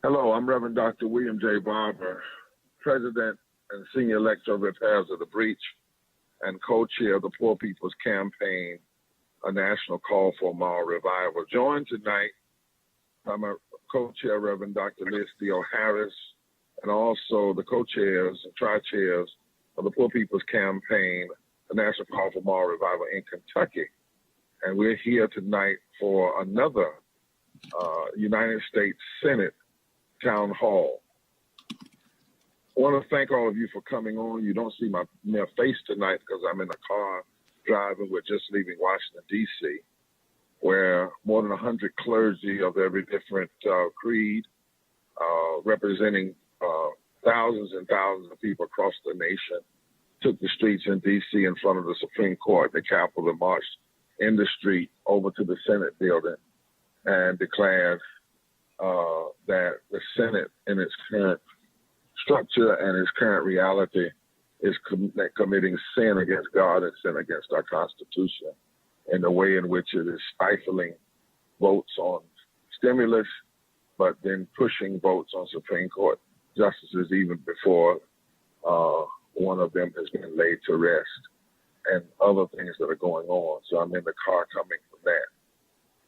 Hello, I'm Reverend Dr. William J. Barber, President and Senior Lecturer of Repairs of the Breach and co-chair of the Poor People's Campaign, a national call for moral revival. Joined tonight by my co-chair, Reverend Dr. Liz Theo Harris, and also the co-chairs and tri-chairs of the Poor People's Campaign, a national call for moral revival in Kentucky. And we're here tonight for another United States Senate Town Hall. I want to thank all of you for coming on. You don't see my mere face tonight because I'm in the car driving. We're just leaving Washington, D.C., where more than 100 clergy of every different creed, representing thousands and thousands of people across the nation, took the streets in D.C. in front of the Supreme Court, the Capitol, and marched in the street over to the Senate building and declared that the Senate in its current structure and its current reality is committing sin against God and sin against our Constitution in the way in which it is stifling votes on stimulus, but then pushing votes on Supreme Court justices even before one of them has been laid to rest, and other things that are going on. So I'm in the car coming from that.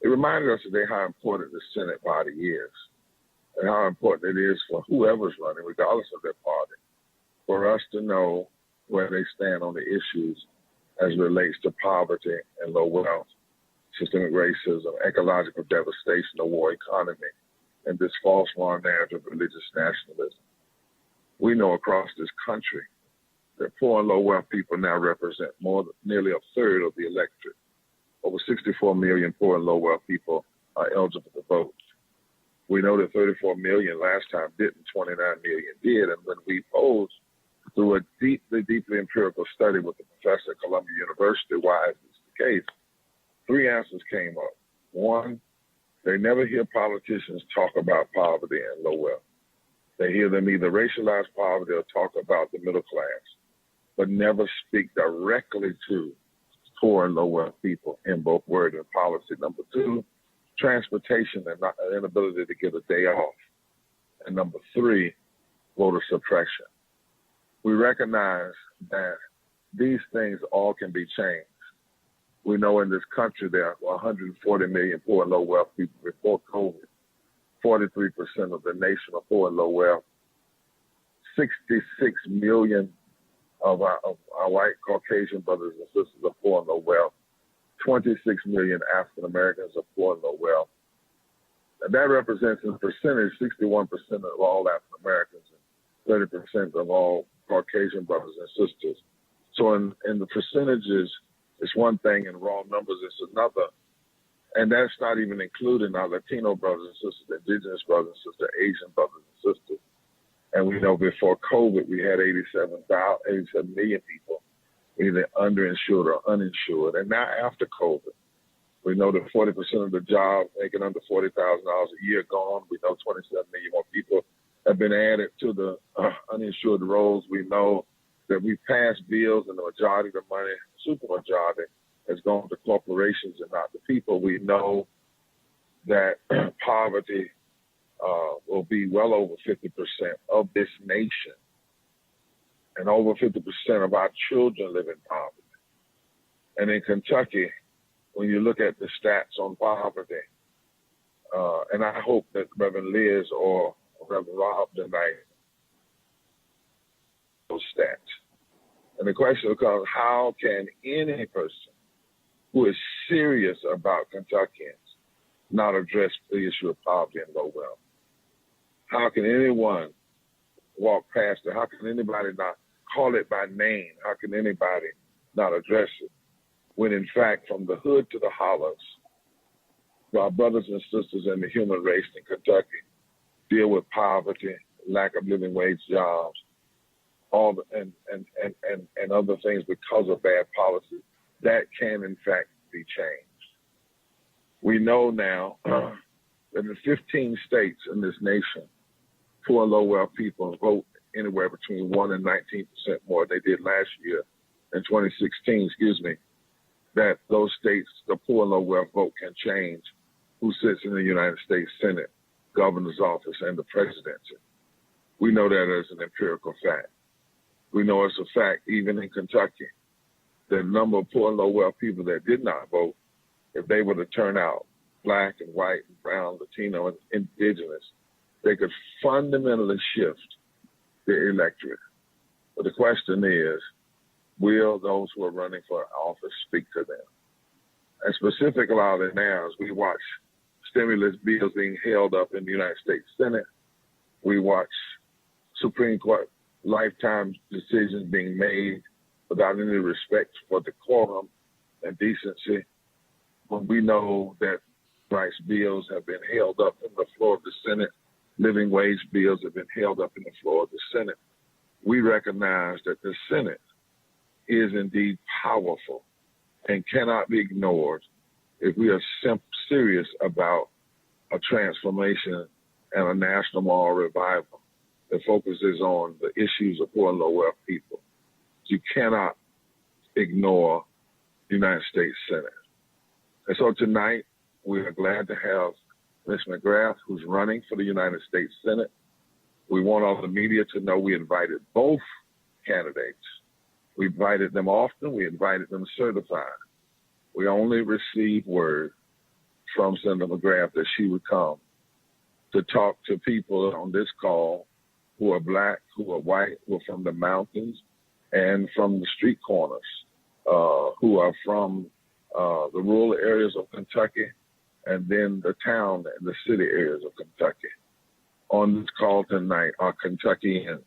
It reminded us today how important the Senate body is and how important it is for whoever's running, regardless of their party, for us to know where they stand on the issues as it relates to poverty and low wealth, systemic racism, ecological devastation, the war economy, and this false moral narrative of religious nationalism. We know across this country that poor and low wealth people now represent nearly a third of the electorate. Over 64 million poor and low wealth people are eligible to vote. We know that 34 million last time didn't, 29 million did. And when we posed through a deeply empirical study with the professor at Columbia University why is this the case, three answers came up. One, they never hear politicians talk about poverty and low wealth. They hear them either racialize poverty or talk about the middle class, but never speak directly to poor and low wealth people in both word and policy. Number two, transportation and inability to get a day off. And number three, voter suppression. We recognize that these things all can be changed. We know in this country there are 140 million poor and low wealth people before COVID. 43% of the nation are poor and low wealth. 66 million of our white Caucasian brothers and sisters are poor and low wealth. 26 million African Americans are poor and low wealth. And that represents in percentage 61% of all African Americans and 30% of all Caucasian brothers and sisters. So in the percentages, it's one thing, in raw numbers, it's another. And that's not even including our Latino brothers and sisters, Indigenous brothers and sisters, Asian brothers and sisters. And we know before COVID, we had 87 million people either underinsured or uninsured. And now after COVID, we know that 40% of the jobs making under $40,000 a year gone. We know 27 million more people have been added to the uninsured rolls. We know that we passed bills and the majority of the money, supermajority, has gone to corporations and not the people. We know that poverty will be well over 50% of this nation. And over 50% of our children live in poverty. And in Kentucky, when you look at the stats on poverty, and I hope that Reverend Liz or Reverend Rob tonight, those stats. And the question becomes, how can any person who is serious about Kentuckians not address the issue of poverty and low wealth? How can anyone walk past it? How can anybody not call it by name? How can anybody not address it? When in fact, from the hood to the hollows, our brothers and sisters in the human race in Kentucky deal with poverty, lack of living wage jobs, and other things because of bad policy. That can in fact be changed. We know now that in 15 states in this nation, poor and low wealth people vote anywhere between 1 and 19% more than they did last year in 2016, that those states, the poor and low wealth vote can change who sits in the United States Senate governor's office and the presidency. We know that as an empirical fact. We know it's a fact even in Kentucky. The number of poor and low wealth people that did not vote, if they were to turn out, black and white and brown, Latino and indigenous, they could fundamentally shift the electorate. But the question is, will those who are running for office speak to them? And specifically now, as we watch stimulus bills being held up in the United States Senate, we watch Supreme Court lifetime decisions being made without any respect for decorum and decency, when we know that rights bills have been held up in the floor of the Senate, living wage bills have been held up in the floor of the Senate, we recognize that the Senate is indeed powerful and cannot be ignored if we are serious about a transformation and a national moral revival that focuses on the issues of poor and low wealth people. You cannot ignore the United States Senate. And so tonight, we are glad to have Ms. McGrath, who's running for the United States Senate. We want all the media to know we invited both candidates. We invited them often. We invited them certified. We only received word from Senator McGrath that she would come to talk to people on this call who are black, who are white, who are from the mountains and from the street corners, who are from the rural areas of Kentucky and then the town and the city areas of Kentucky. On this call tonight are Kentuckians,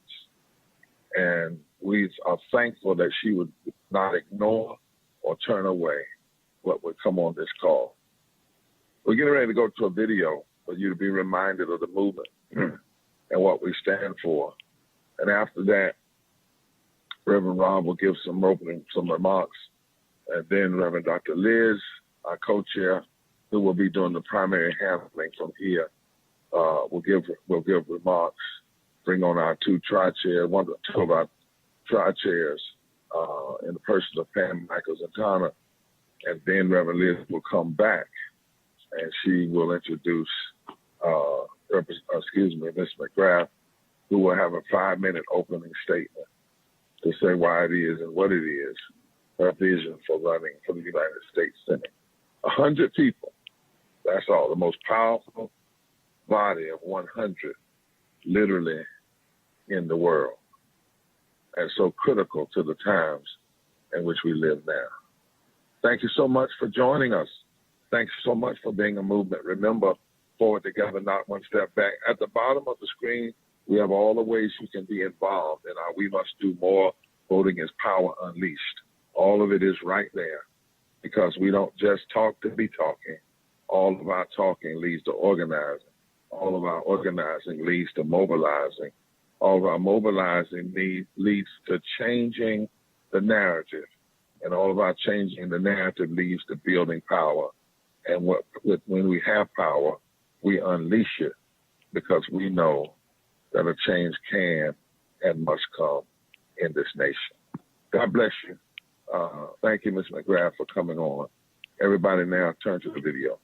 and we are thankful that she would not ignore or turn away what would come on this call. We're getting ready to go to a video for you to be reminded of the movement and what we stand for. And after that, Reverend Rob will give some remarks, and then Reverend Dr. Liz, our co-chair, who will be doing the primary handling from here, will give remarks, bring on our two of our tri-chairs in the person of Pam Michaels-Zantana, and then Reverend Liz will come back and she will introduce Ms. McGrath, who will have a 5-minute opening statement to say why it is and what it is, her vision for running for the United States Senate. 100 people, that's all, the most powerful body of 100 literally in the world, and so critical to the times in which we live now. Thank you so much for joining us. Thanks so much for being a movement. Remember, forward together, not one step back. At the bottom of the screen, we have all the ways you can be involved in our We Must Do More, Voting is Power Unleashed. All of it is right there, because we don't just talk to be talking. All of our talking leads to organizing. All of our organizing leads to mobilizing. All of our mobilizing leads to changing the narrative. And all of our changing the narrative leads to building power. And when we have power, we unleash it, because we know that a change can and must come in this nation. God bless you. Thank you, Ms. McGrath, for coming on. Everybody now turn to the video.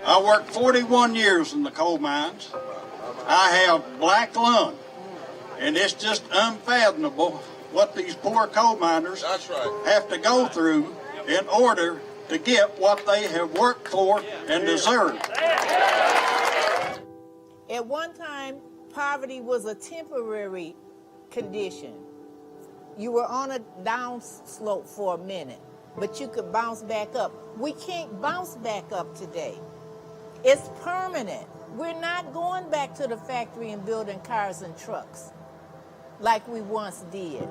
I worked 41 years in the coal mines. I have black lung, and it's just unfathomable what these poor coal miners have to go through in order to get what they have worked for and deserve. At one time, poverty was a temporary condition. You were on a down slope for a minute, but you could bounce back up. We can't bounce back up today. It's permanent. We're not going back to the factory and building cars and trucks like we once did.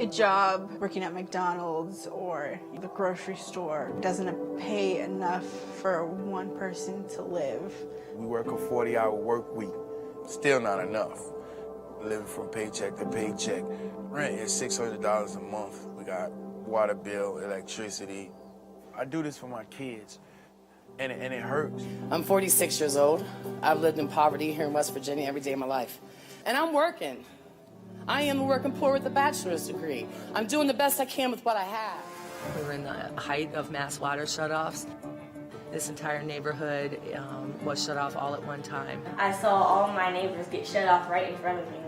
A job working at McDonald's or the grocery store doesn't pay enough for one person to live. We work a 40-hour work week, still not enough. Living from paycheck to paycheck. Rent is $600 a month. We got water bill, electricity. I do this for my kids, and it hurts. I'm 46 years old. I've lived in poverty here in West Virginia every day of my life. And I'm working. I am a working poor with a bachelor's degree. I'm doing the best I can with what I have. We were in the height of mass water shutoffs. This entire neighborhood was shut off all at one time. I saw all my neighbors get shut off right in front of me.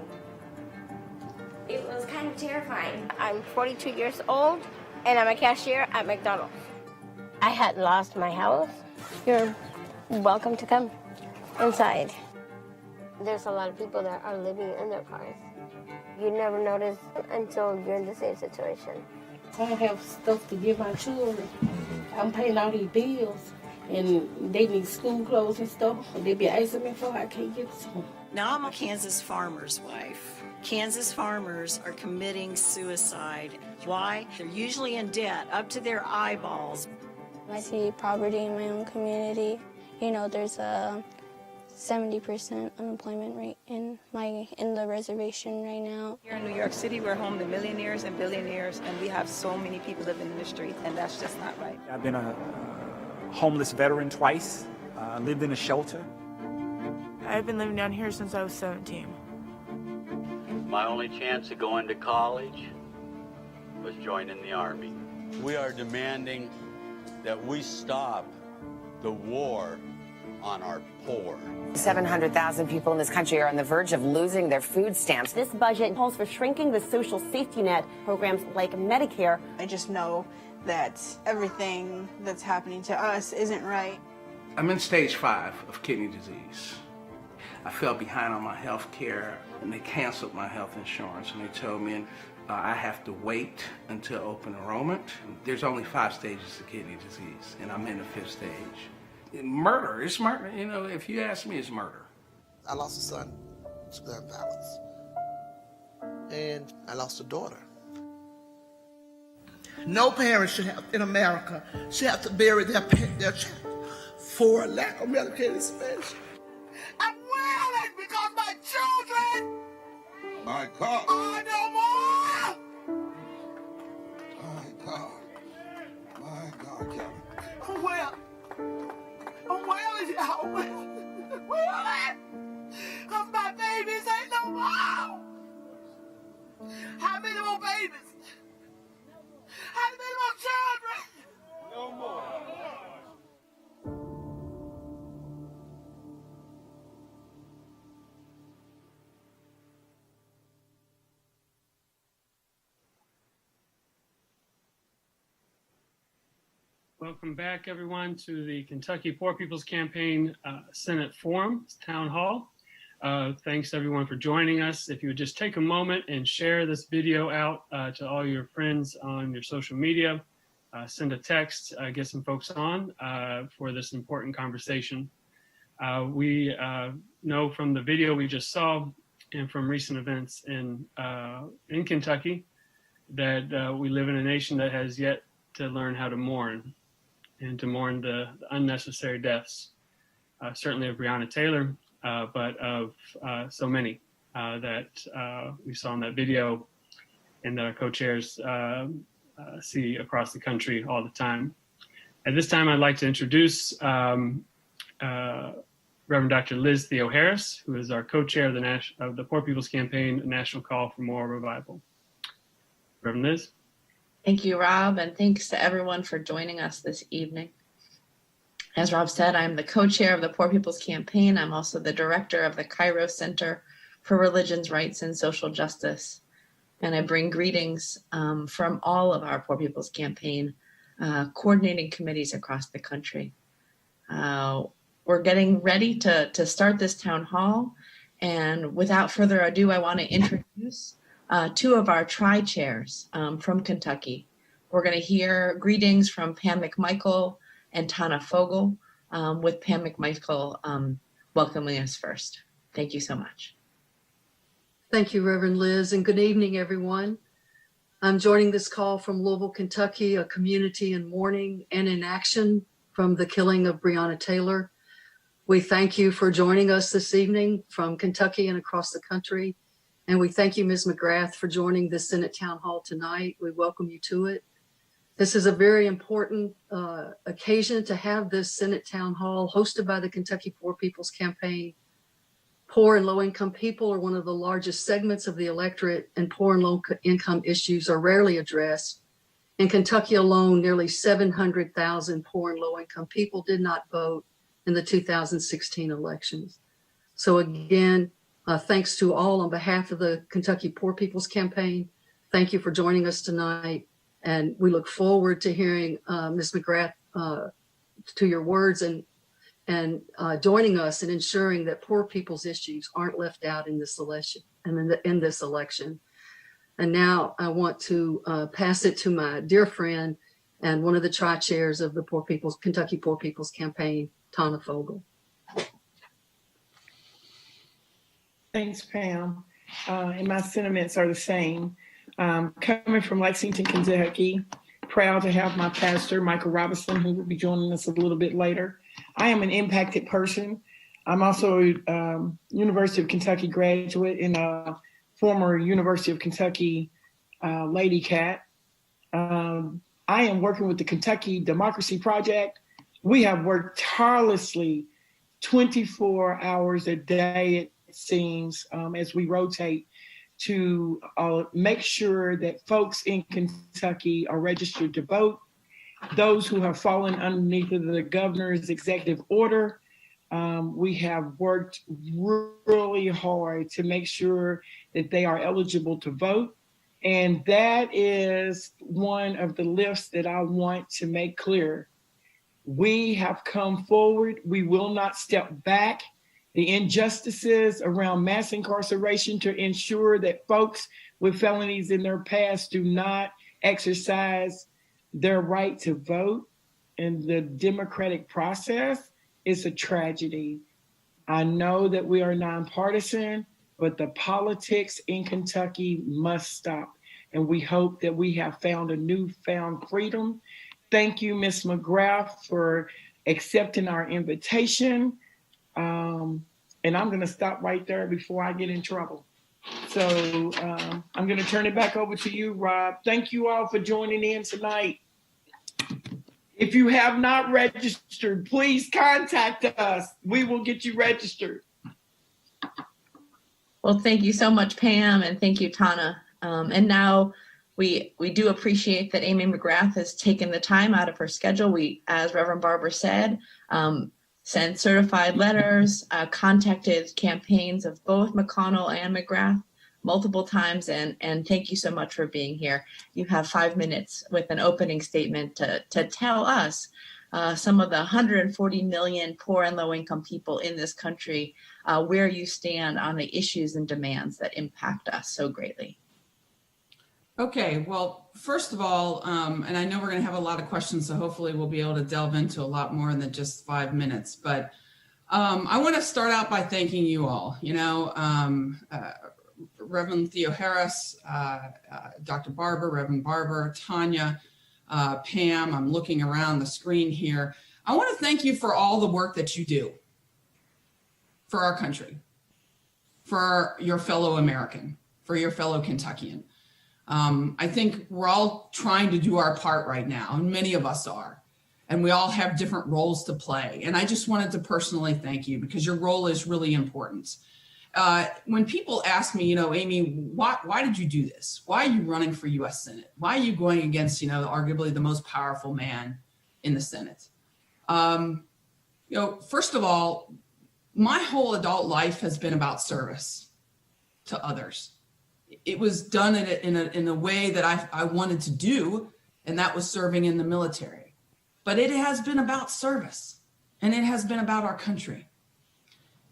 It was kind of terrifying. I'm 42 years old, and I'm a cashier at McDonald's. I had lost my house. You're welcome to come inside. There's a lot of people that are living in their cars. You never notice until you're in the same situation. I have stuff to give my children. I'm paying all these bills, and they need school clothes and stuff. And they be asking me for, I can't get some. Now I'm a Kansas farmer's wife. Kansas farmers are committing suicide. Why? They're usually in debt up to their eyeballs. I see poverty in my own community. You know, there's a 70% unemployment rate in the reservation right now. Here in New York City, we're home to millionaires and billionaires, and we have so many people living in the street, and that's just not right. I've been a homeless veteran twice, lived in a shelter. I've been living down here since I was 17. My only chance of going to college was joining the Army. We are demanding that we stop the war on our poor. 700,000 people in this country are on the verge of losing their food stamps. This budget calls for shrinking the social safety net programs like Medicare. I just know that everything that's happening to us isn't right. I'm in stage 5 of kidney disease. I fell behind on my health care, and they canceled my health insurance, and they told me I have to wait until open enrollment. There's only 5 stages of kidney disease, and I'm in the 5th stage. Murder, it's murder. You know, if you ask me, it's murder. I lost a son to gun violence, and I lost a daughter. No parent should have, in America, should have to bury their child for a lack of medicated space. I'm wailing because my children my God. are no more. My God, Kelly. I'm wailing. I'm wailing, y'all. Wailing. Because my babies ain't no more. How many more babies? How many more children? No more. Welcome back, everyone, to the Kentucky Poor People's Campaign Senate Forum Town Hall. Thanks, everyone, for joining us. If you would just take a moment and share this video out to all your friends on your social media, send a text, get some folks on for this important conversation. We know from the video we just saw and from recent events in Kentucky that we live in a nation that has yet to learn how to mourn and to mourn the unnecessary deaths, certainly of Breonna Taylor, but of so many that we saw in that video and that our co-chairs see across the country all the time. At this time, I'd like to introduce Reverend Dr. Liz Theo Harris, who is our co-chair of the Poor People's Campaign National Call for Moral Revival. Reverend Liz. Thank you, Rob, and thanks to everyone for joining us this evening. As Rob said, I'm the co-chair of the Poor People's Campaign. I'm also the director of the Cairo Center for Religions, Rights, and Social Justice. And I bring greetings from all of our Poor People's Campaign coordinating committees across the country. We're getting ready to start this town hall. And without further ado, I want to introduce 2 of our tri-chairs from Kentucky. We're going to hear greetings from Pam McMichael and Tana Fogel, with Pam McMichael welcoming us first. Thank you so much. Thank you, Reverend Liz, and good evening, everyone. I'm joining this call from Louisville, Kentucky, a community in mourning and in action from the killing of Breonna Taylor. We thank you for joining us this evening from Kentucky and across the country. And we thank you, Ms. McGrath, for joining the Senate Town Hall tonight. We welcome you to it. This is a very important occasion to have this Senate Town Hall hosted by the Kentucky Poor People's Campaign. Poor and low-income people are one of the largest segments of the electorate, and poor and low-income issues are rarely addressed In Kentucky alone, nearly 700,000 poor and low-income people did not vote in the 2016 elections. So again, thanks to all on behalf of the Kentucky Poor People's Campaign. Thank you for joining us tonight. And we look forward to hearing Ms. McGrath to your words and joining us in ensuring that poor people's issues aren't left out in this election in this election. And now I want to pass it to my dear friend and one of the tri-chairs of the Kentucky Poor People's Campaign, Tana Fogel. Thanks, Pam. And my sentiments are the same. Coming from Lexington, Kentucky, proud to have my pastor, Michael Robinson, who will be joining us a little bit later. I am an impacted person. I'm also a University of Kentucky graduate and a former University of Kentucky Lady Cat. I am working with the Kentucky Democracy Project. We have worked tirelessly 24 hours a day, it seems, as we rotate to make sure that folks in Kentucky are registered to vote. Those who have fallen underneath of the governor's executive order, we have worked really hard to make sure that they are eligible to vote. And that is one of the lifts that I want to make clear. We have come forward. We will not step back. The injustices around mass incarceration to ensure that folks with felonies in their past do not exercise their right to vote in the democratic process is a tragedy. I know that we are nonpartisan, but the politics in Kentucky must stop. And we hope that we have found a newfound freedom. Thank you, Ms. McGrath, for accepting our invitation. And I'm going to stop right there before I get in trouble. So I'm going to turn it back over to you, Rob. Thank you all for joining in tonight. If you have not registered, please contact us. We will get you registered. Well, thank you so much, Pam, and thank you, Tana. And now we do appreciate that Amy McGrath has taken the time out of her schedule. We, as Reverend Barber said, sent certified letters, contacted campaigns of both McConnell and McGrath multiple times, and thank you so much for being here. You have 5 minutes with an opening statement to tell us some of the 140 million poor and low-income people in this country, where you stand on the issues and demands that impact us so greatly. Okay, well, first of all, and I know we're going to have a lot of questions, so hopefully we'll be able to delve into a lot more than just 5 minutes. But I want to start out by thanking you all. You know, Reverend Theo Harris, Dr. Barber, Reverend Barber, Tanya, Pam, I'm looking around the screen here. I want to thank you for all the work that you do for our country, for your fellow American, for your fellow Kentuckian. I think we're all trying to do our part right now, and many of us are, and we all have different roles to play. And I just wanted to personally thank you because your role is really important. When people ask me, you know, Amy, why did you do this? Why are you running for U.S. Senate? Why are you going against, you know, arguably the most powerful man in the Senate? You know, first of all, my whole adult life has been about service to others. It was done in a way that I wanted to do, and that was serving in the military. But it has been about service, and it has been about our country.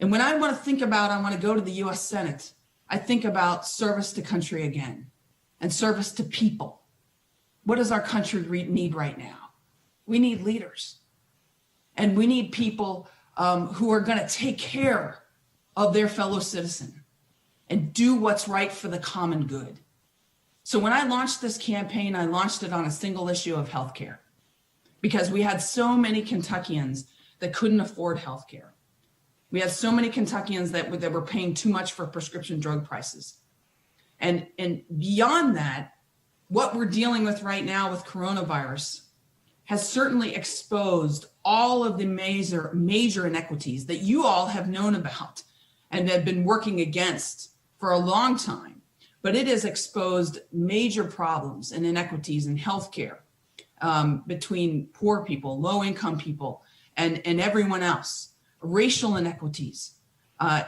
And when I want to go to the U.S. Senate, I think about service to country again and service to people. What does our country need right now? We need leaders, and we need people who are going to take care of their fellow citizen and do what's right for the common good. So when I launched this campaign, I launched it on a single issue of healthcare because we had so many Kentuckians that couldn't afford healthcare. We had so many Kentuckians that were paying too much for prescription drug prices. And beyond that, what we're dealing with right now with coronavirus has certainly exposed all of the major inequities that you all have known about and have been working against for a long time. but it has exposed major problems and inequities in healthcare between poor people, low-income people, and everyone else. Racial inequities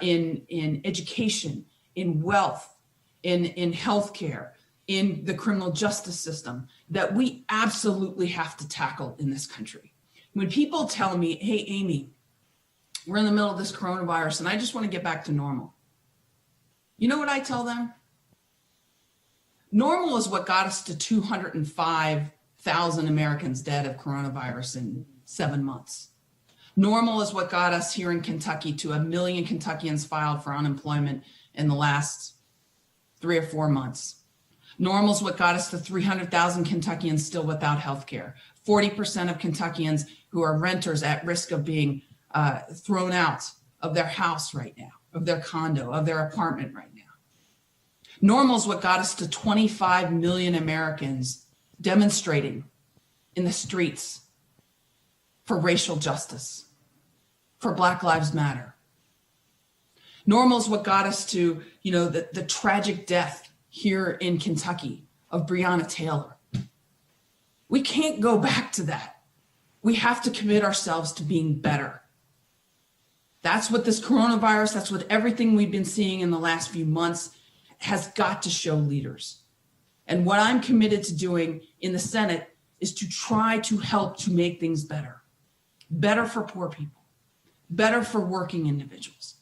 in education, in wealth, in healthcare, in the criminal justice system that we absolutely have to tackle in this country. When people tell me, hey, Amy, we're in the middle of this coronavirus and I just want to get back to normal. You know what I tell them? Normal is what got us to 205,000 Americans dead of coronavirus in 7 months. Normal is what got us here in Kentucky to 1 million Kentuckians filed for unemployment in the last 3 or 4 months. Normal is what got us to 300,000 Kentuckians still without health care. 40% of Kentuckians who are renters at risk of being thrown out of their house right now, of their condo, of their apartment right now. Normal is what got us to 25 million Americans demonstrating in the streets for racial justice, for Black Lives Matter. Normal is what got us to, the tragic death here in Kentucky of Breonna Taylor. We can't go back to that. We have to commit ourselves to being better. That's what this coronavirus, that's what everything we've been seeing in the last few months has got to show leaders. And what I'm committed to doing in the Senate is to try to help to make things better. Better for poor people, better for working individuals.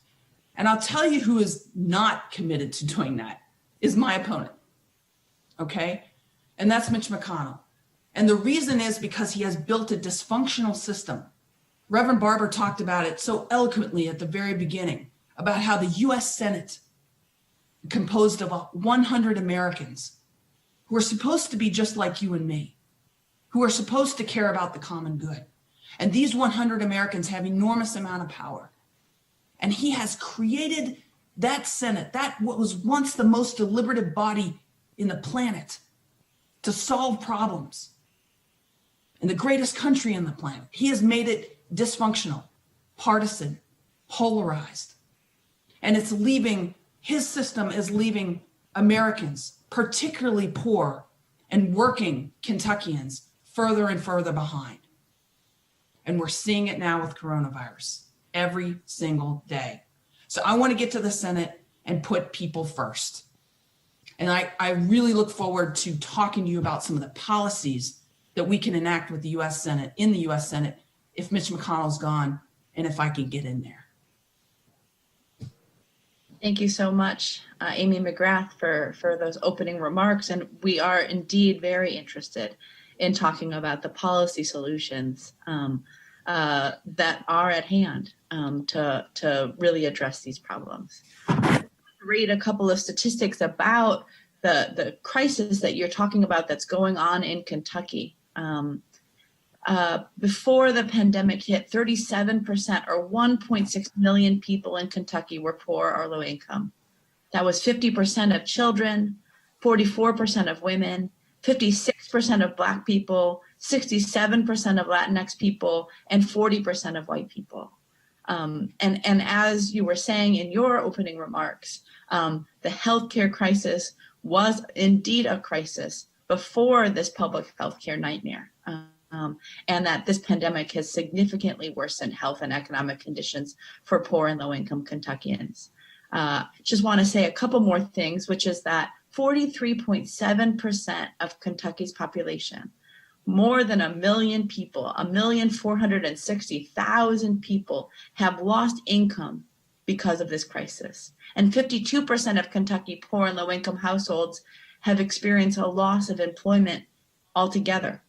And I'll tell you who is not committed to doing that is my opponent, okay? And that's Mitch McConnell. And the reason is because he has built a dysfunctional system. Reverend Barber talked about it so eloquently at the very beginning, about how the US Senate, composed of 100 Americans who are supposed to be just like you and me, who are supposed to care about the common good. And these 100 Americans have enormous amount of power. And he has created that Senate, that what was once the most deliberative body in the planet, to solve problems in the greatest country on the planet. He has made it dysfunctional, partisan, polarized. And it's leaving, his system is leaving Americans, particularly poor and working Kentuckians, further and further behind. And we're seeing it now with coronavirus every single day. So I want to get to the Senate and put people first. And I really look forward to talking to you about some of the policies that we can enact with the US Senate, in the US Senate, if Mitch McConnell's gone and if I can get in there. Thank you so much, Amy McGrath, for those opening remarks. And we are indeed very interested in talking about the policy solutions that are at hand to really address these problems. Read a couple of statistics about the crisis that you're talking about that's going on in Kentucky. Before the pandemic hit, 37% or 1.6 million people in Kentucky were poor or low income. That was 50% of children, 44% of women, 56% of Black people, 67% of Latinx people, and 40% of white people. And as you were saying in your opening remarks, the healthcare crisis was indeed a crisis before this public healthcare nightmare. And that this pandemic has significantly worsened health and economic conditions for poor and low-income Kentuckians. Just want to say a couple more things, which is that 43.7% of Kentucky's population, more than 1 million people, 1,460,000 people have lost income because of this crisis. And 52% of Kentucky poor and low-income households have experienced a loss of employment altogether.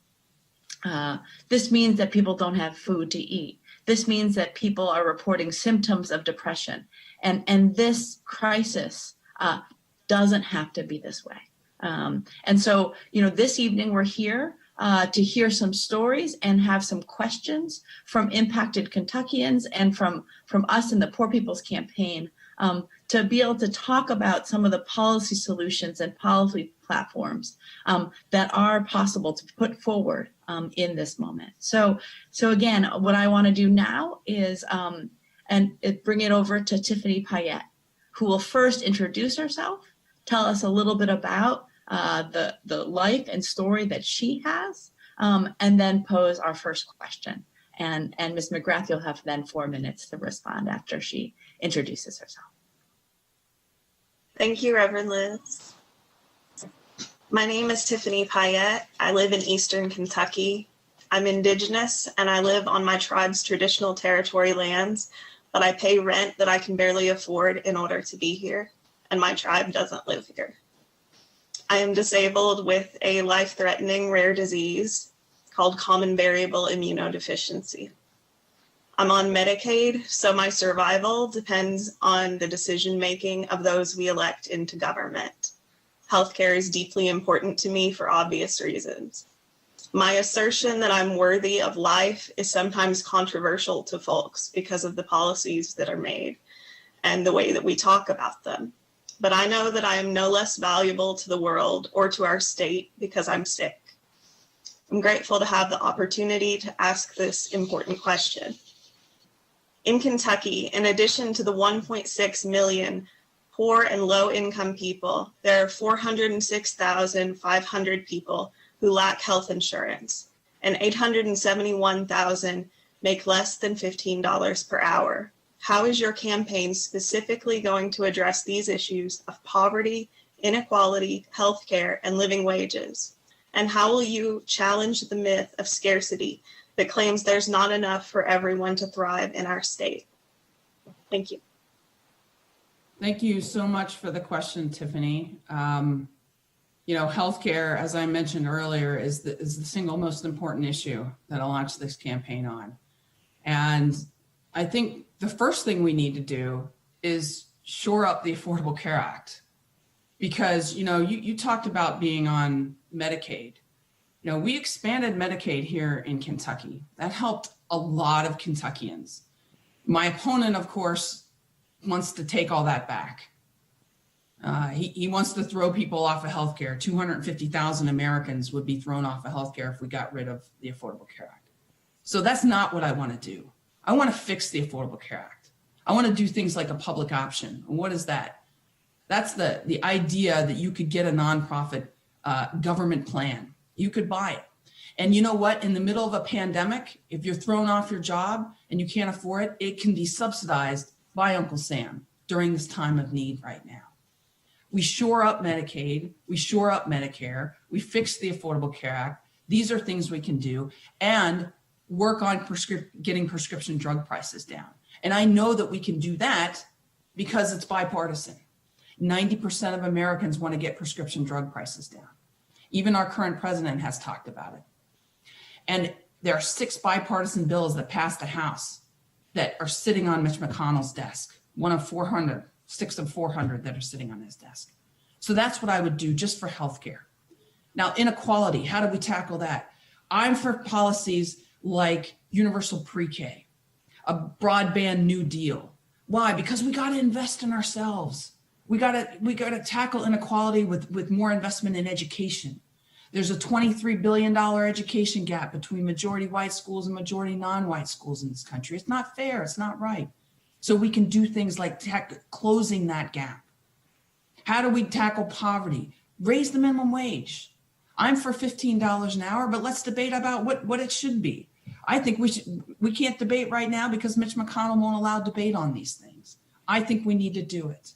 This means that people don't have food to eat. This means that people are reporting symptoms of depression. And this crisis doesn't have to be this way. And so, this evening we're here to hear some stories and have some questions from impacted Kentuckians and from us in the Poor People's Campaign to be able to talk about some of the policy solutions and policy platforms that are possible to put forward in this moment. So again, what I want to do now is bring it over to Tiffany Payette, who will first introduce herself, tell us a little bit about the life and story that she has, and then pose our first question. And Ms. McGrath, you'll have then 4 minutes to respond after she introduces herself. Thank you, Reverend Liz. My name is Tiffany Payette. I live in Eastern Kentucky. I'm Indigenous and I live on my tribe's traditional territory lands, but I pay rent that I can barely afford in order to be here, and my tribe doesn't live here. I am disabled with a life-threatening rare disease called common variable immunodeficiency. I'm on Medicaid, so my survival depends on the decision-making of those we elect into government. Healthcare is deeply important to me for obvious reasons. My assertion that I'm worthy of life is sometimes controversial to folks because of the policies that are made and the way that we talk about them. But I know that I am no less valuable to the world or to our state because I'm sick. I'm grateful to have the opportunity to ask this important question. In Kentucky, in addition to the 1.6 million poor and low-income people, there are 406,500 people who lack health insurance, and 871,000 make less than $15 per hour. How is your campaign specifically going to address these issues of poverty, inequality, healthcare, and living wages? And how will you challenge the myth of scarcity that claims there's not enough for everyone to thrive in our state? Thank you. Thank you so much for the question, Tiffany. Healthcare, as I mentioned earlier, is the single most important issue that I launched this campaign on. And I think the first thing we need to do is shore up the Affordable Care Act. Because, you talked about being on Medicaid. We expanded Medicaid here in Kentucky. That helped a lot of Kentuckians. My opponent, of course, wants to take all that back. He wants to throw people off of healthcare. 250,000 Americans would be thrown off of healthcare if we got rid of the Affordable Care Act. So that's not what I want to do. I want to fix the Affordable Care Act. I want to do things like a public option. And what is that? That's the idea that you could get a nonprofit government plan. You could buy it. And you know what? In the middle of a pandemic, if you're thrown off your job and you can't afford it, it can be subsidized by Uncle Sam during this time of need right now. We shore up Medicaid, we shore up Medicare, we fix the Affordable Care Act. These are things we can do, and work on getting prescription drug prices down. And I know that we can do that because it's bipartisan. 90% of Americans want to get prescription drug prices down. Even our current president has talked about it. And there are 6 bipartisan bills that passed the House that are sitting on Mitch McConnell's desk, 6 of 400 that are sitting on his desk. So that's what I would do just for healthcare. Now, inequality, how do we tackle that? I'm for policies like universal pre-K, a broadband New Deal. Why? Because we got to invest in ourselves. We got to tackle inequality with more investment in education. There's a $23 billion education gap between majority white schools and majority non-white schools in this country. It's not fair. It's not right. So we can do things like closing that gap. How do we tackle poverty? Raise the minimum wage. I'm for $15 an hour, but let's debate about what it should be. I think we can't debate right now because Mitch McConnell won't allow debate on these things. I think we need to do it.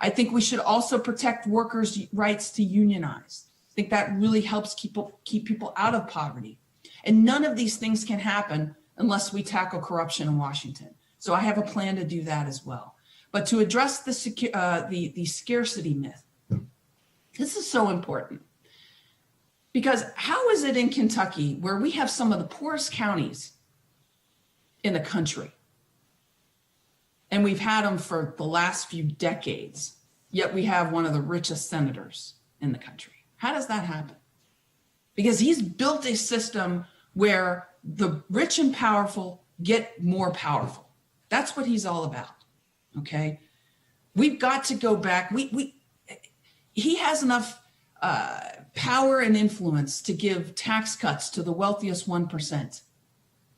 I think we should also protect workers' rights to unionize. I think that really helps keep people out of poverty. And none of these things can happen unless we tackle corruption in Washington. So I have a plan to do that as well. But to address the scarcity myth, this is so important. Because how is it in Kentucky, where we have some of the poorest counties in the country, and we've had them for the last few decades, yet we have one of the richest senators in the country? How does that happen? Because he's built a system where the rich and powerful get more powerful. That's what he's all about, okay? We've got to go back. He has enough power and influence to give tax cuts to the wealthiest 1%,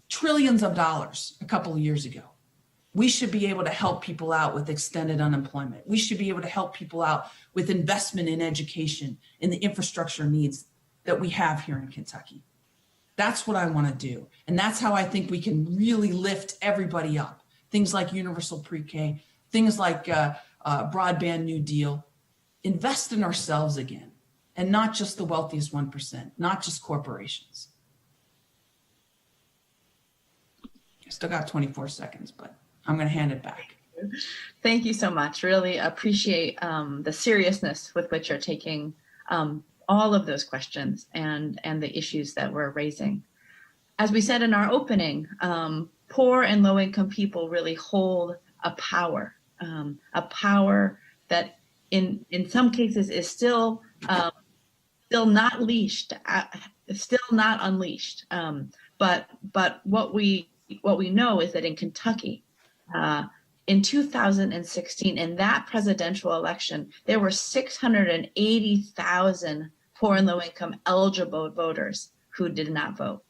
trillions of dollars a couple of years ago. We should be able to help people out with extended unemployment. We should be able to help people out with investment in education and the infrastructure needs that we have here in Kentucky. That's what I want to do. And that's how I think we can really lift everybody up. Things like universal pre-K, things like broadband New Deal. Invest in ourselves again, and not just the wealthiest 1%, not just corporations. I still got 24 seconds, but I'm going to hand it back. Thank you so much. Really appreciate the seriousness with which you're taking all of those questions and the issues that we're raising. As we said in our opening, poor and low-income people really hold a power that in some cases is still not unleashed. But what we know is that in Kentucky, in 2016, in that presidential election, there were 680,000 poor and low-income eligible voters who did not vote.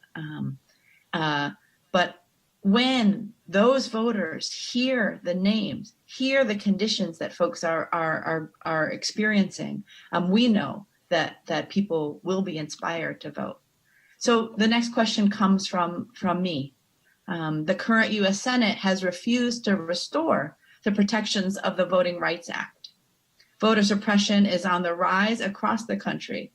But when those voters hear the names, hear the conditions that folks are experiencing, we know that people will be inspired to vote. So the next question comes from me. The current U.S. Senate has refused to restore the protections of the Voting Rights Act. Voter suppression is on the rise across the country.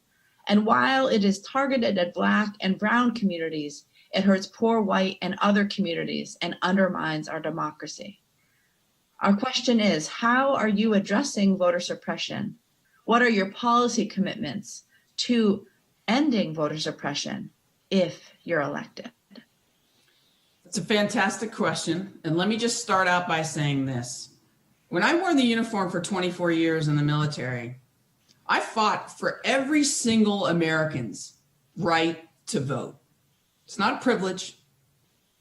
And while it is targeted at Black and Brown communities, it hurts poor white and other communities and undermines our democracy. Our question is, how are you addressing voter suppression? What are your policy commitments to ending voter suppression if you're elected? It's a fantastic question. And let me just start out by saying this. When I wore the uniform for 24 years in the military, I fought for every single American's right to vote. It's not a privilege,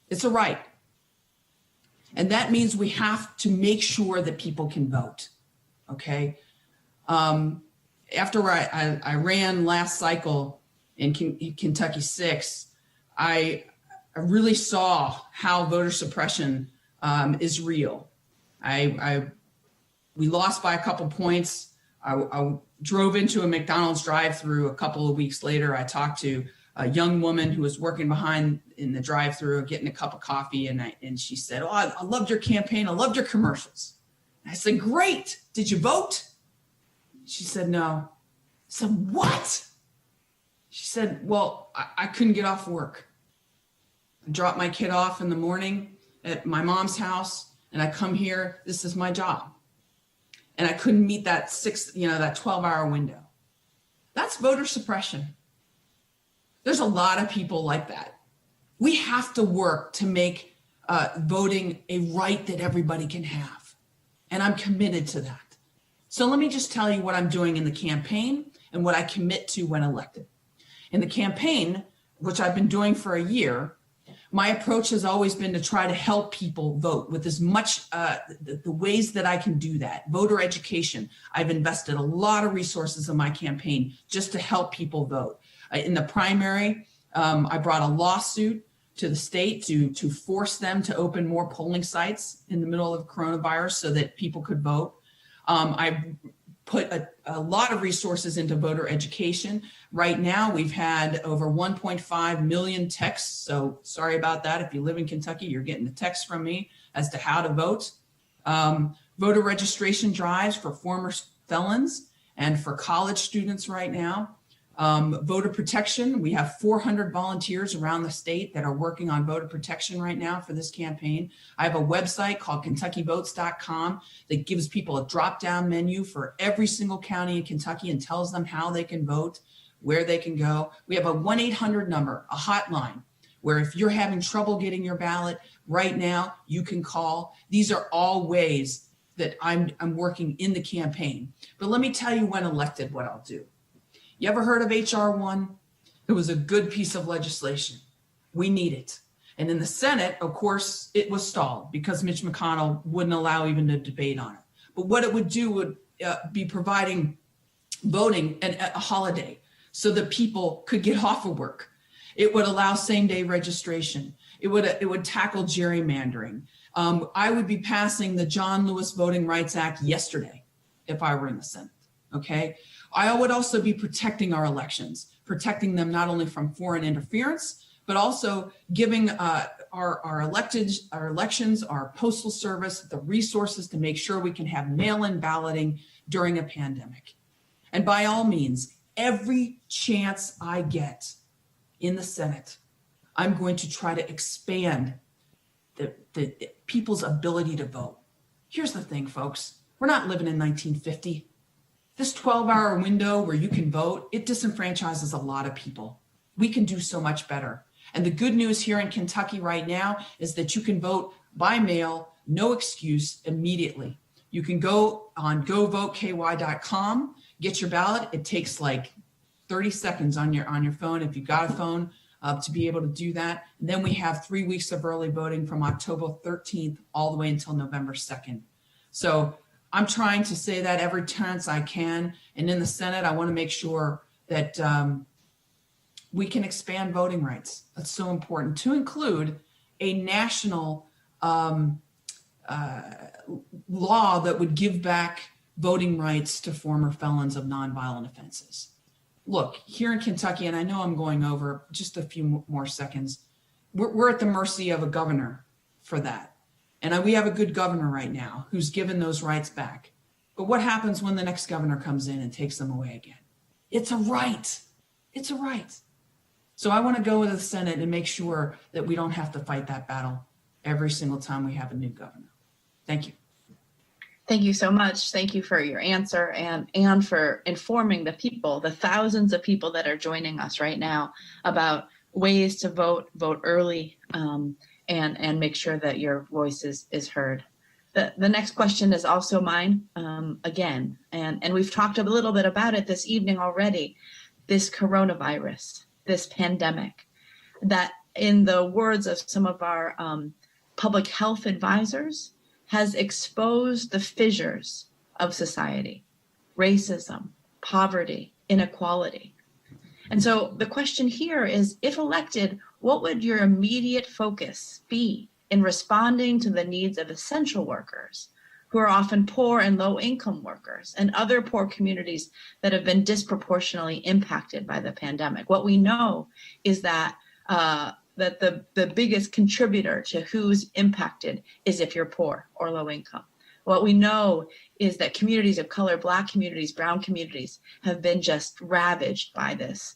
it's a right. And that means we have to make sure that people can vote, okay? After I ran last cycle in Kentucky 6, I really saw how voter suppression is real. We lost by a couple points. I drove into a McDonald's drive-through a couple of weeks later. I talked to a young woman who was working behind in the drive-through, getting a cup of coffee, and she said, "Oh, I loved your campaign. I loved your commercials." I said, "Great. Did you vote?" She said, "No." I said, "What?" She said, "Well, I couldn't get off work. I dropped my kid off in the morning at my mom's house, and I come here. This is my job. And I couldn't meet that 12-hour window." That's voter suppression. There's a lot of people like that. We have to work to make voting a right that everybody can have. And I'm committed to that. So let me just tell you what I'm doing in the campaign and what I commit to when elected. In the campaign, which I've been doing for a year, my approach has always been to try to help people vote with as much the ways that I can do that. Voter education. I've invested a lot of resources in my campaign just to help people vote. In the primary, I brought a lawsuit to the state to force them to open more polling sites in the middle of coronavirus so that people could vote. I put a lot of resources into voter education. Right now, we've had over 1.5 million texts. So sorry about that. If you live in Kentucky, you're getting a text from me as to how to vote. Voter registration drives for former felons and for college students right now. Voter protection. We have 400 volunteers around the state that are working on voter protection right now for this campaign. I have a website called KentuckyVotes.com that gives people a drop-down menu for every single county in Kentucky and tells them how they can vote, where they can go. We have a 1-800 number, a hotline, where if you're having trouble getting your ballot right now, you can call. These are all ways that I'm working in the campaign. But let me tell you when elected what I'll do. You ever heard of H.R. 1? It was a good piece of legislation. We need it. And in the Senate, of course, it was stalled because Mitch McConnell wouldn't allow even a debate on it. But what it would do would be providing voting a holiday so that people could get off of work. It would allow same-day registration. It would tackle gerrymandering. I would be passing the John Lewis Voting Rights Act yesterday if I were in the Senate, okay? I would also be protecting our elections, protecting them not only from foreign interference, but also giving our elections, our postal service, the resources to make sure we can have mail-in balloting during a pandemic. And by all means, every chance I get in the Senate, I'm going to try to expand the people's ability to vote. Here's the thing, folks. We're not living in 1950. This 12-hour window where you can vote, it disenfranchises a lot of people. We can do so much better. And the good news here in Kentucky right now is that you can vote by mail, no excuse, immediately. You can go on govoteky.com, get your ballot. It takes like 30 seconds on your phone if you've got a phone to be able to do that. And then we have 3 weeks of early voting from October 13th all the way until November 2nd. So I'm trying to say that every chance I can. And in the Senate, I want to make sure that we can expand voting rights. That's so important, to include a national law that would give back voting rights to former felons of nonviolent offenses. Look, here in Kentucky, and I know I'm going over just a few more seconds, we're at the mercy of a governor for that. And we have a good governor right now who's given those rights back. But what happens when the next governor comes in and takes them away again? It's a right. It's a right. So I want to go to the Senate and make sure that we don't have to fight that battle every single time we have a new governor. Thank you. Thank you so much. Thank you for your answer and for informing the people, the thousands of people that are joining us right now, about ways to vote early, and make sure that your voice is heard. The next question is also mine, again, and we've talked a little bit about it this evening already. This coronavirus, this pandemic, that in the words of some of our public health advisors, has exposed the fissures of society, racism, poverty, inequality. And so the question here is, if elected, what would your immediate focus be in responding to the needs of essential workers, who are often poor and low-income workers, and other poor communities that have been disproportionately impacted by the pandemic? What we know is that the biggest contributor to who's impacted is if you're poor or low income. What we know is that communities of color, Black communities, brown communities, have been just ravaged by this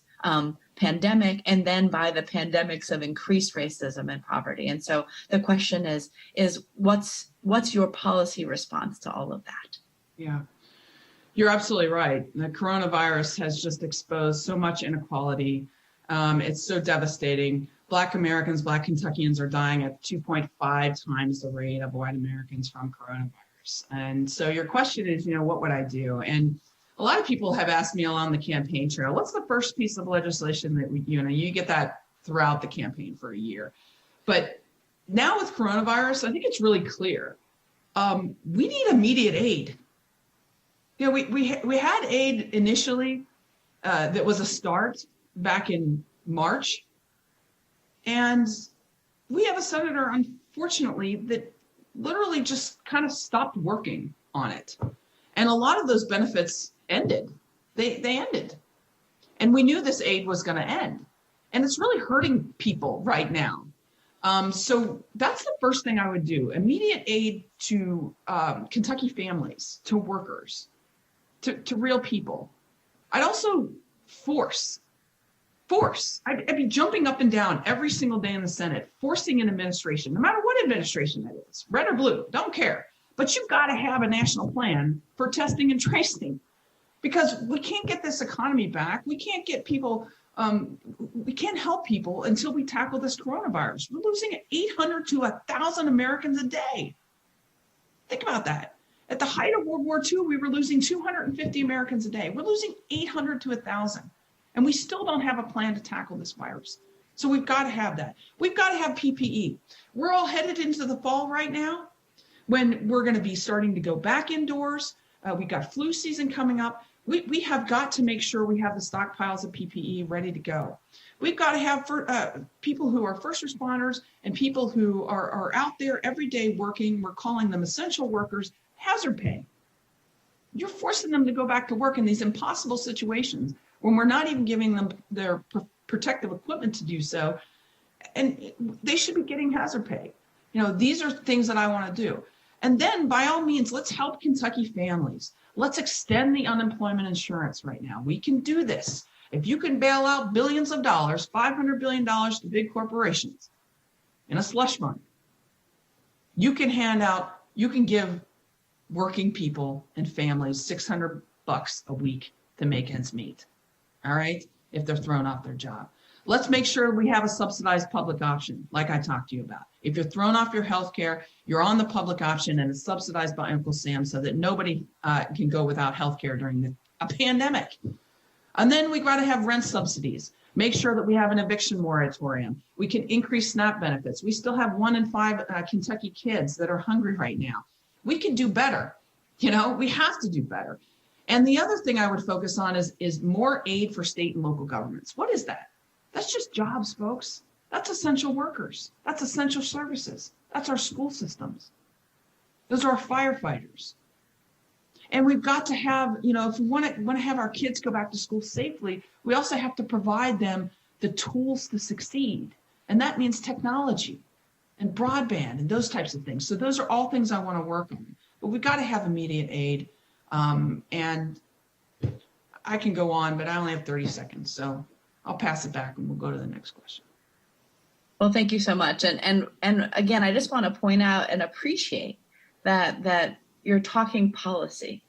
pandemic, and then by the pandemics of increased racism and poverty. And so the question is what's your policy response to all of that? Yeah, you're absolutely right. The coronavirus has just exposed so much inequality. It's so devastating. Black Americans, Black Kentuckians are dying at 2.5 times the rate of white Americans from coronavirus. And so your question is, what would I do? And a lot of people have asked me along the campaign trail, what's the first piece of legislation that you get that throughout the campaign for a year. But now with coronavirus, I think it's really clear. We need immediate aid. We had aid initially that was a start back in March. And we have a senator, unfortunately, that literally just kind of stopped working on it. And a lot of those benefits ended. They ended. And we knew this aid was going to end. And it's really hurting people right now. So that's the first thing I would do. Immediate aid to Kentucky families, to workers, to real people. I'd also force. I'd be jumping up and down every single day in the Senate, forcing an administration, no matter what administration that is, red or blue, don't care. But you've got to have a national plan for testing and tracing, because we can't get this economy back. We can't get people, we can't help people until we tackle this coronavirus. We're losing 800 to 1,000 Americans a day. Think about that. At the height of World War II, we were losing 250 Americans a day. We're losing 800 to 1,000. And we still don't have a plan to tackle this virus. So we've got to have that. We've got to have PPE. We're all headed into the fall right now, when we're going to be starting to go back indoors. We've got flu season coming up. We have got to make sure we have the stockpiles of PPE ready to go. We've got to have people who are first responders and people who are out there every day working. We're calling them essential workers, hazard pay. You're forcing them to go back to work in these impossible situations when we're not even giving them their protective equipment to do so. And they should be getting hazard pay. These are things that I want to do. And then by all means, let's help Kentucky families. Let's extend the unemployment insurance right now. We can do this. If you can bail out billions of dollars, $500 billion to big corporations in a slush fund, you can give working people and families $600 a week to make ends meet. All right? If they're thrown off their job. Let's make sure we have a subsidized public option, like I talked to you about. If you're thrown off your health care, you're on the public option and it's subsidized by Uncle Sam so that nobody can go without health care during a pandemic. And then we got to have rent subsidies. Make sure that we have an eviction moratorium. We can increase SNAP benefits. We still have 1 in 5 Kentucky kids that are hungry right now. We can do better. We have to do better. And the other thing I would focus on is more aid for state and local governments. What is that? That's just jobs, folks. That's essential workers. That's essential services. That's our school systems. Those are our firefighters. And we've got to have, if we want to have our kids go back to school safely, we also have to provide them the tools to succeed. And that means technology and broadband and those types of things. So those are all things I want to work on. But we've got to have immediate aid. And I can go on, but I only have 30 seconds. So I'll pass it back and we'll go to the next question. Well, thank you so much. And again, I just want to point out and appreciate that you're talking policy.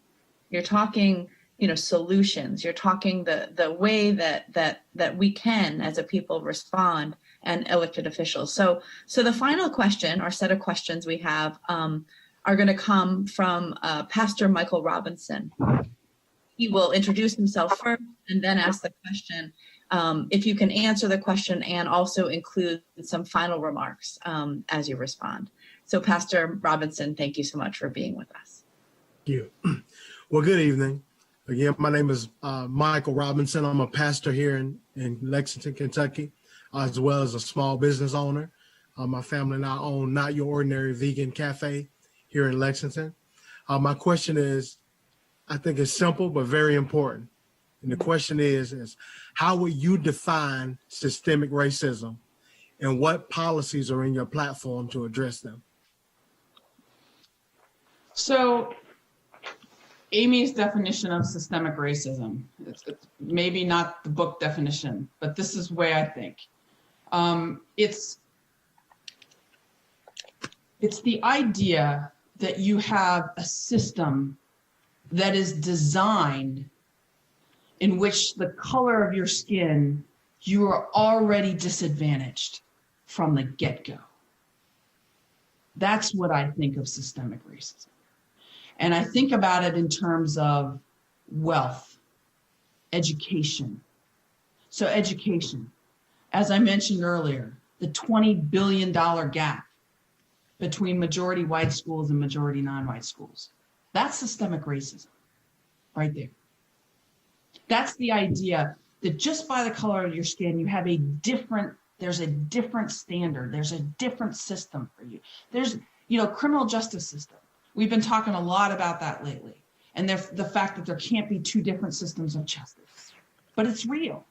You're talking, solutions. You're talking the way that we can as a people respond and elected officials. So the final question or set of questions we have are going to come from Pastor Michael Robinson. He will introduce himself first and then ask the question. If you can answer the question and also include some final remarks as you respond. So Pastor Robinson, thank you so much for being with us. Thank you. Well, good evening. Again, my name is Michael Robinson. I'm a pastor here in Lexington, Kentucky, as well as a small business owner. My family and I own Not Your Ordinary Vegan Cafe here in Lexington. My question is, I think it's simple, but very important. And the question is how would you define systemic racism and what policies are in your platform to address them? So Amy's definition of systemic racism, it's maybe not the book definition, but this is the way I think. It's the idea that you have a system that is designed in which the color of your skin, you are already disadvantaged from the get-go. That's what I think of systemic racism. And I think about it in terms of wealth, education. So education, as I mentioned earlier, the $20 billion gap between majority white schools and majority non-white schools. That's systemic racism right there. That's the idea that just by the color of your skin, you have there's a different standard. There's a different system for you. There's, criminal justice system. We've been talking a lot about that lately. And the fact that there can't be two different systems of justice, but it's real.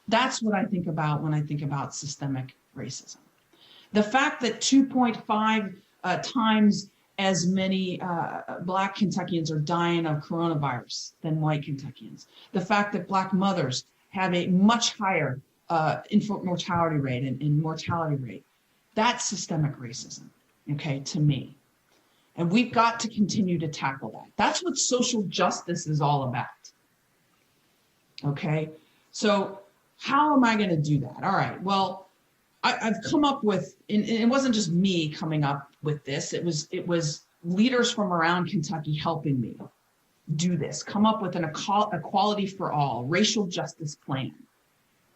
That's what I think about when I think about systemic racism. The fact that 2.5 times as many Black Kentuckians are dying of coronavirus than white Kentuckians. The fact that Black mothers have a much higher infant mortality rate and mortality rate. That's systemic racism, okay, to me. And we've got to continue to tackle that. That's what social justice is all about, okay? So how am I going to do that? All right, well, I've come up with, and it wasn't just me coming up with this, it was leaders from around Kentucky helping me do this, come up with an equality for all, racial justice plan.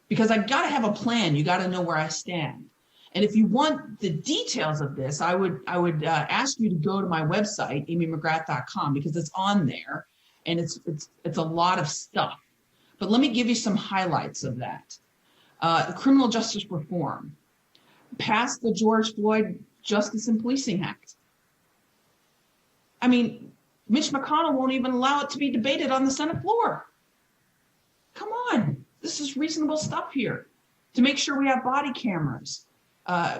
Because I got to have a plan, you got to know where I stand. And if you want the details of this, I would ask you to go to my website, amymcgrath.com, because it's on there. and it's a lot of stuff. But let me give you some highlights of that. Criminal justice reform, passed the George Floyd Justice and Policing Act. I mean, Mitch McConnell won't even allow it to be debated on the Senate floor. Come on, this is reasonable stuff here. To make sure we have body cameras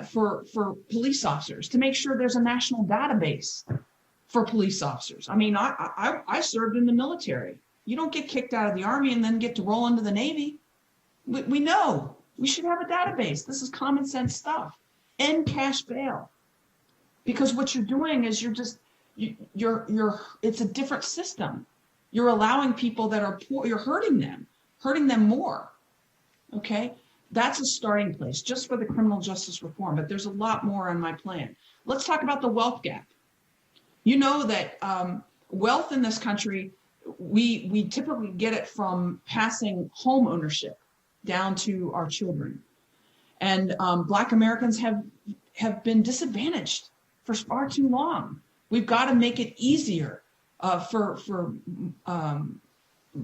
for police officers, to make sure there's a national database for police officers. I mean, I served in the military. You don't get kicked out of the Army and then get to roll into the Navy. We know we should have a database. This is common sense stuff. End cash bail, because what you're doing is it's a different system. You're allowing people that are poor, you're hurting them more. Okay, that's a starting place just for the criminal justice reform, but there's a lot more on my plan. Let's talk about the wealth gap. You know that wealth in this country, we typically get it from passing home ownership down to our children. And Black Americans have been disadvantaged for far too long. We've got to make it easier for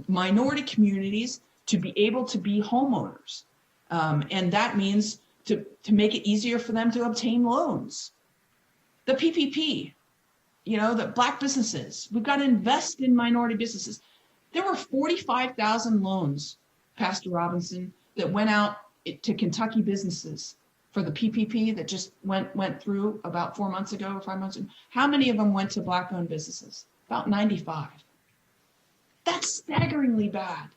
minority communities to be able to be homeowners. And that means to make it easier for them to obtain loans. The PPP, the Black businesses, we've got to invest in minority businesses. There were 45,000 loans, Pastor Robinson, that went out to Kentucky businesses for the PPP that just went through about 4 months ago or 5 months ago. How many of them went to Black-owned businesses? About 95. That's staggeringly bad.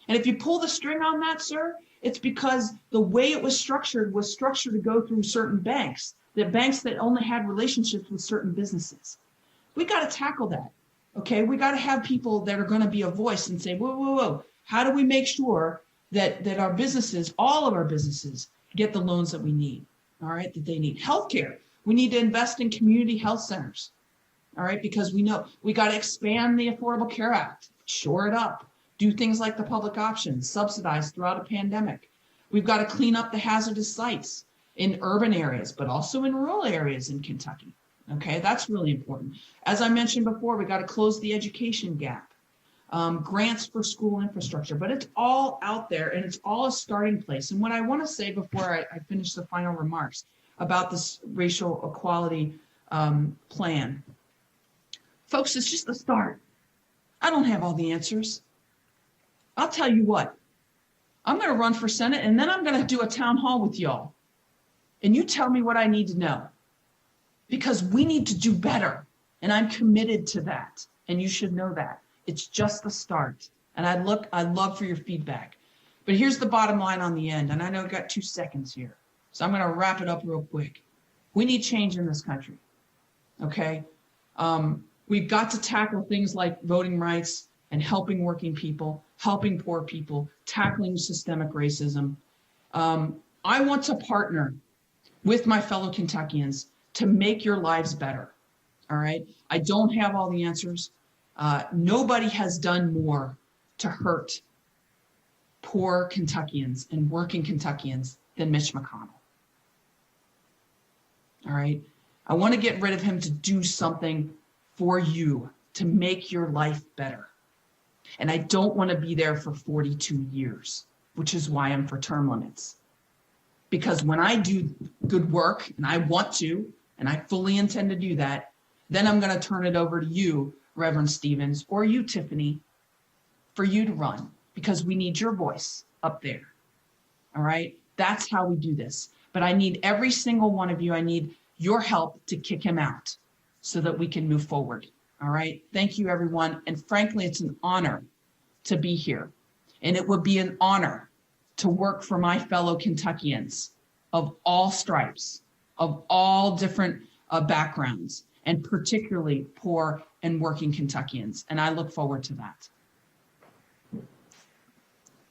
And if you pull the string on that, sir, it's because the way it was structured to go through certain banks that only had relationships with certain businesses. We got to tackle that. Okay, we got to have people that are going to be a voice and say, whoa, how do we make sure that our businesses, all of our businesses, get the loans that we need, all right, that they need. Healthcare, we need to invest in community health centers, all right, because we know we got to expand the Affordable Care Act, shore it up, do things like the public option, subsidize throughout a pandemic. We've got to clean up the hazardous sites in urban areas, but also in rural areas in Kentucky, okay, that's really important. As I mentioned before, we got to close the education gap. Grants for school infrastructure, but it's all out there and it's all a starting place. And what I want to say before I finish the final remarks about this racial equality plan, folks, it's just the start. I don't have all the answers. I'll tell you what, I'm going to run for Senate and then I'm going to do a town hall with y'all. And you tell me what I need to know, because we need to do better. And I'm committed to that. And you should know that. It's just the start. And I'd love for your feedback. But here's the bottom line on the end. And I know I've got 2 seconds here, so I'm going to wrap it up real quick. We need change in this country. Okay. We've got to tackle things like voting rights and helping working people, helping poor people, tackling systemic racism. I want to partner with my fellow Kentuckians to make your lives better. All right. I don't have all the answers. Nobody has done more to hurt poor Kentuckians and working Kentuckians than Mitch McConnell. All right. I want to get rid of him to do something for you, to make your life better. And I don't want to be there for 42 years, which is why I'm for term limits. Because when I do good work, and I want to, and I fully intend to do that, then I'm going to turn it over to you, Reverend Stevens, or you, Tiffany, for you to run, because we need your voice up there. All right? That's how we do this. But I need every single one of you. I need your help to kick him out so that we can move forward. All right? Thank you, everyone. And frankly, it's an honor to be here. And it would be an honor to work for my fellow Kentuckians of all stripes, of all different backgrounds, and particularly poor and working Kentuckians. And I look forward to that.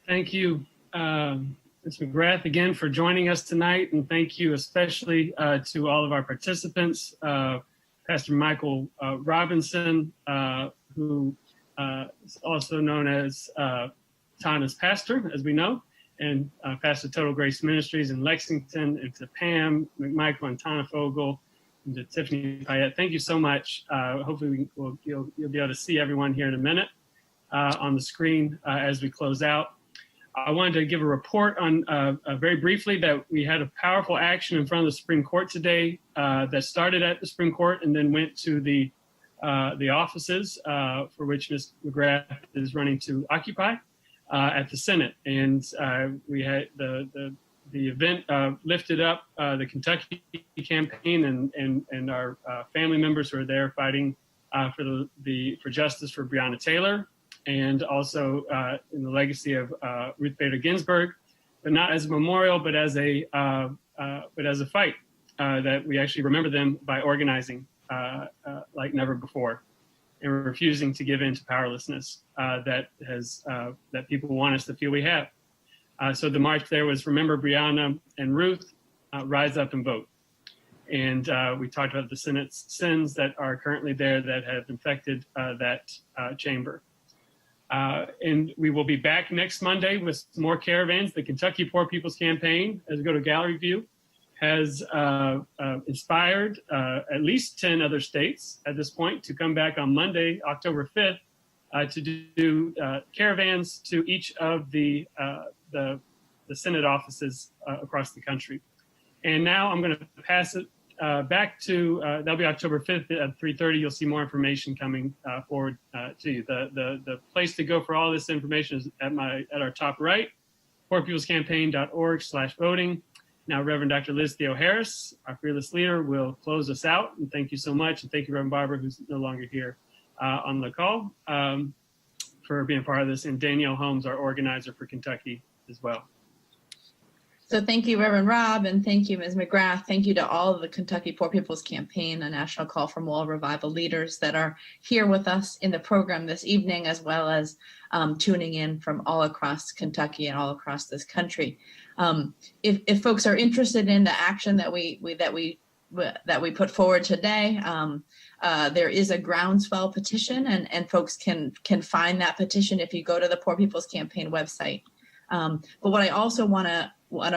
Thank you, Ms. McGrath, again for joining us tonight. And thank you especially to all of our participants, Pastor Michael Robinson, who is also known as Tana's pastor, as we know, and Pastor Total Grace Ministries in Lexington, and to Pam McMichael and Tana Fogel, to Tiffany Payette. Thank you so much. Hopefully you'll be able to see everyone here in a minute on the screen as we close out. I wanted to give a report on very briefly that we had a powerful action in front of the Supreme Court today that started at the Supreme Court and then went to the offices for which Ms. McGrath is running to occupy at the Senate. And we had the event lifted up the Kentucky campaign and our family members who are there fighting for justice for Breonna Taylor, and also in the legacy of Ruth Bader Ginsburg, but not as a memorial, but as a fight that we actually remember them by organizing like never before, and refusing to give in to powerlessness that people want us to feel we have. So the march there was Remember Breonna and Ruth, Rise Up and Vote. And we talked about the Senate's sins that are currently there that have infected that chamber. And we will be back next Monday with more caravans. The Kentucky Poor People's Campaign, as we go to gallery view, has inspired at least 10 other states at this point to come back on Monday, October 5th, to do caravans to each of the Senate offices across the country. And now I'm going to pass it back to, that'll be October 5th at 3:30. You'll see more information coming forward to you. The place to go for all this information is at our top right, poorpeoplescampaign.org/voting. Now, Reverend Dr. Liz Theo Harris, our fearless leader, will close us out. And thank you so much. And thank you, Reverend Barbara, who's no longer here on the call, for being a part of this. And Danielle Holmes, our organizer for Kentucky as well. So thank you, Reverend Rob, and thank you, Ms. McGrath. Thank you to all of the Kentucky Poor People's Campaign, a national call for moral revival leaders that are here with us in the program this evening, as well as tuning in from all across Kentucky and all across this country. If folks are interested in the action that we put forward today, there is a groundswell petition, and folks can find that petition if you go to the Poor People's Campaign website. But what I also want to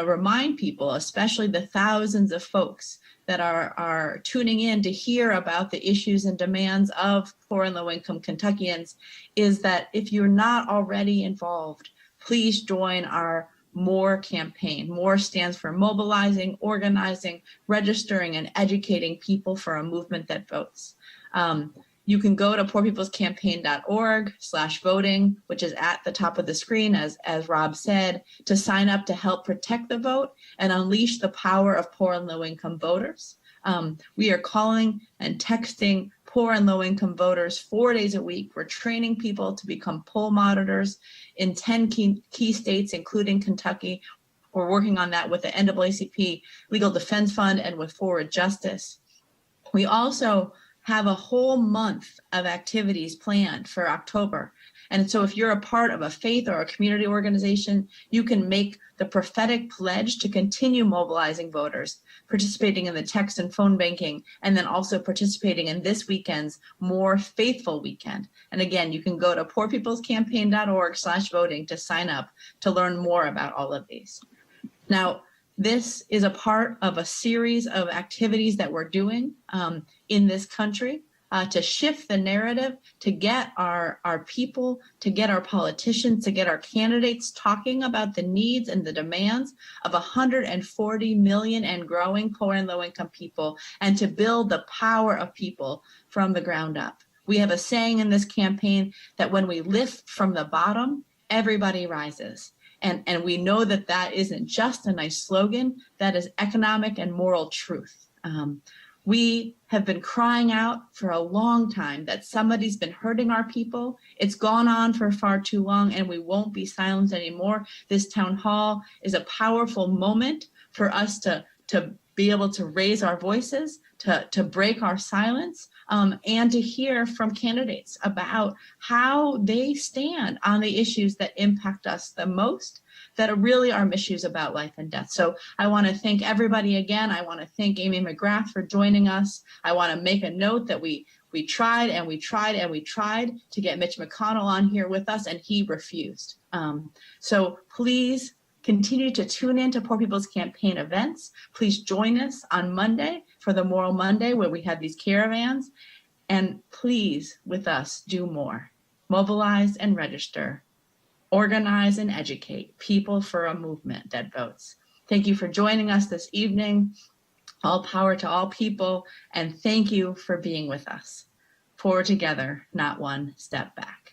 remind people, especially the thousands of folks that are tuning in to hear about the issues and demands of poor and low-income Kentuckians, is that if you're not already involved, please join our MORE campaign. MORE stands for mobilizing, organizing, registering, and educating people for a movement that votes. You can go to poorpeoplescampaign.org/voting, which is at the top of the screen, as Rob said, to sign up to help protect the vote and unleash the power of poor and low-income voters. We are calling and texting poor and low-income voters 4 days a week. We're training people to become poll monitors in 10 key states, including Kentucky. We're working on that with the NAACP Legal Defense Fund and with Forward Justice. We also have a whole month of activities planned for October. And so if you're a part of a faith or a community organization, you can make the prophetic pledge to continue mobilizing voters, participating in the text and phone banking, and then also participating in this weekend's More Faithful Weekend. And again, you can go to poorpeoplescampaign.org/voting to sign up to learn more about all of these. Now, this is a part of a series of activities that we're doing in this country to shift the narrative, to get our people, to get our politicians, to get our candidates talking about the needs and the demands of 140 million and growing poor and low-income people, and to build the power of people from the ground up. We have a saying in this campaign that when we lift from the bottom, everybody rises. And we know that that isn't just a nice slogan, that is economic and moral truth. We have been crying out for a long time that somebody's been hurting our people. It's gone on for far too long, and we won't be silenced anymore. This town hall is a powerful moment for us to be able to raise our voices, to break our silence, and to hear from candidates about how they stand on the issues that impact us the most, that really are issues about life and death. So I want to thank everybody again. I want to thank Amy McGrath for joining us. I want to make a note that we tried and we tried and we tried to get Mitch McConnell on here with us, and he refused. So please Continue to tune in to Poor People's Campaign events. Please join us on Monday for the Moral Monday, where we have these caravans. And please, with us, do more. Mobilize and register. Organize and educate people for a movement that votes. Thank you for joining us this evening. All power to all people. And thank you for being with us. Forward together, not one step back.